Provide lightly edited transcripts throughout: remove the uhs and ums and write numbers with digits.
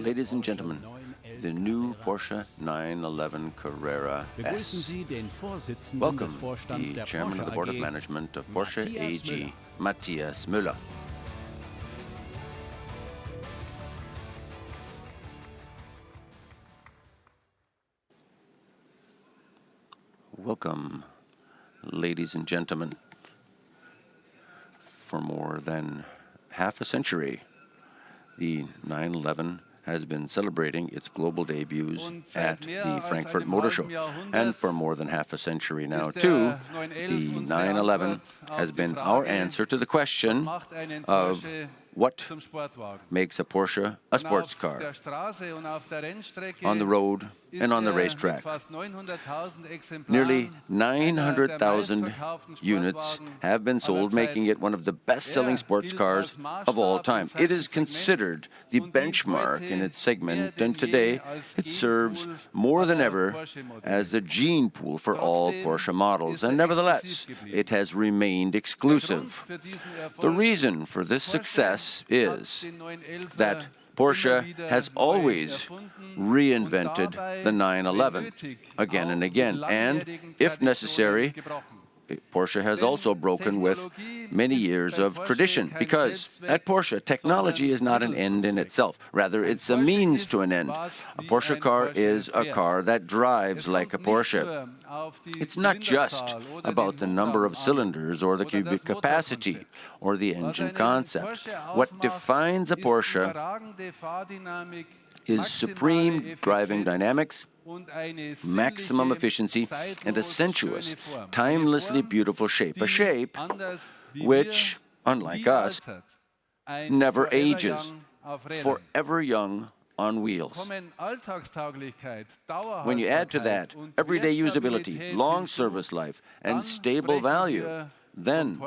Ladies and gentlemen, the new Porsche 911 Carrera S. Welcome the Chairman of the Board of Management of Porsche AG, Matthias Müller. Welcome, ladies and gentlemen. For more than half a century, the 911 has been celebrating its global debuts at the Frankfurt Motor Show. And for more than half a century now, too, the 911 has been our answer to the question of what makes a Porsche a sports car on the road and on the racetrack. Nearly 900,000 units have been sold, making it one of the best-selling sports cars of all time. It is considered the benchmark in its segment, and today it serves more than ever as a gene pool for all Porsche models. And nevertheless, it has remained exclusive. The reason for this success is that Porsche has always reinvented the 911 again and again, and if necessary, Porsche has also broken with many years of tradition, because at Porsche, technology is not an end in itself. Rather, it's a means to an end. A Porsche car is a car that drives like a Porsche. It's not just about the number of cylinders or the cubic capacity or the engine concept. What defines a Porsche is supreme driving dynamics, maximum efficiency, and a sensuous, timelessly beautiful shape. A shape which, unlike us, never ages, forever young on wheels. When you add to that everyday usability, long service life, and stable value, then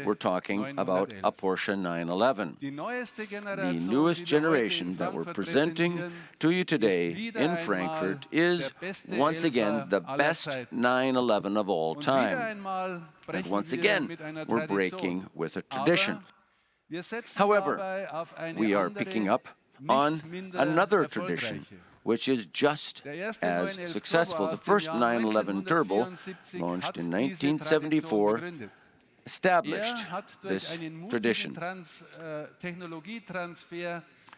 we're talking about a Porsche 911. The newest generation that we're presenting to you today in Frankfurt is once again the best 911 of all time. And once again, we're breaking with a tradition. However, we are picking up on another tradition, which is just as successful. The first 911 Turbo, launched in 1974, established this tradition.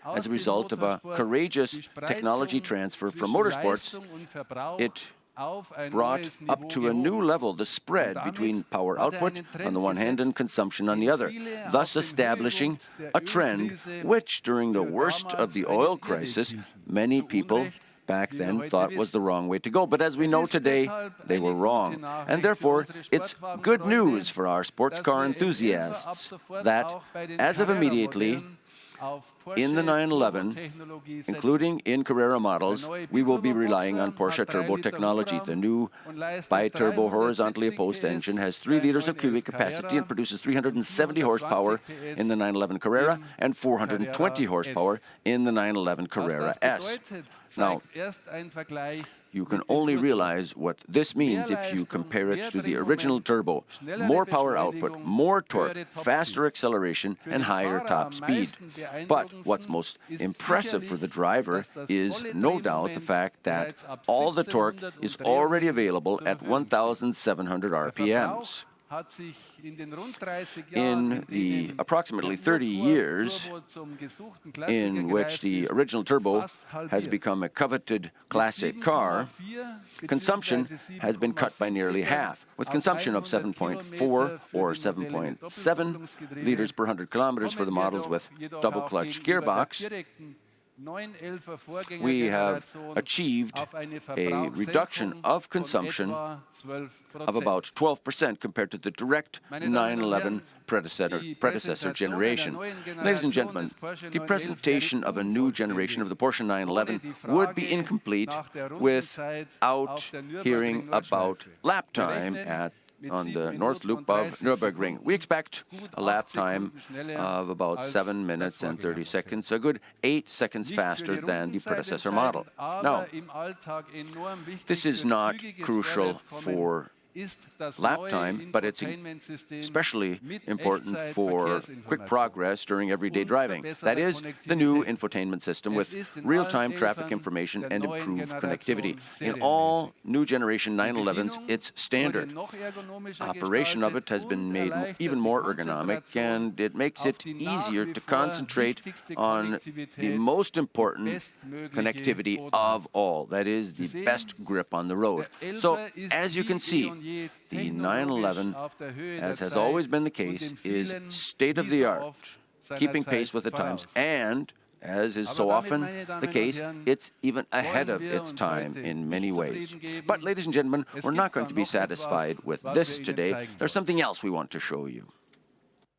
As a result of a courageous technology transfer from motorsports, it brought up to a new level the spread between power output on the one hand and consumption on the other, thus establishing a trend which, during the worst of the oil crisis, many people back then thought was the wrong way to go. But as we know today, they were wrong. And therefore, it's good news for our sports car enthusiasts that, as of immediately, in the 911, including in Carrera models, we will be relying on Porsche turbo technology. The new bi-turbo horizontally opposed engine has 3 liters of cubic capacity and produces 370 horsepower in the 911 Carrera and 420 horsepower in the 911 Carrera S. Now, you can only realize what this means if you compare it to the original turbo. More power output, more torque, faster acceleration, and higher top speed. But what's most impressive for the driver is no doubt the fact that all the torque is already available at 1,700 RPMs. In the approximately 30 years in which the original turbo has become a coveted classic car, consumption has been cut by nearly half, with consumption of 7.4 or 7.7 liters per 100 kilometers for the models with double-clutch gearbox. We have achieved a reduction of consumption of about 12% compared to the direct 911 predecessor generation. Ladies and gentlemen, the presentation of a new generation of the Porsche 911 would be incomplete without hearing about lap time on the North Loop of Nürburgring. We expect a lap time of about 7 minutes and 30 seconds, a good 8 seconds faster than the predecessor model. Now, this is not crucial for lap time, but it's especially important for quick progress during everyday driving. That is the new infotainment system with real-time traffic information and improved connectivity. In all new generation 911s, it's standard. Operation of it has been made even more ergonomic, and it makes it easier to concentrate on the most important connectivity of all. That is the best grip on the road. So, as you can see, the 911, as has always been the case, is state-of-the-art, keeping pace with the times, and as is so often the case, it's even ahead of its time in many ways. But, ladies and gentlemen, we're not going to be satisfied with this today. There's something else we want to show you.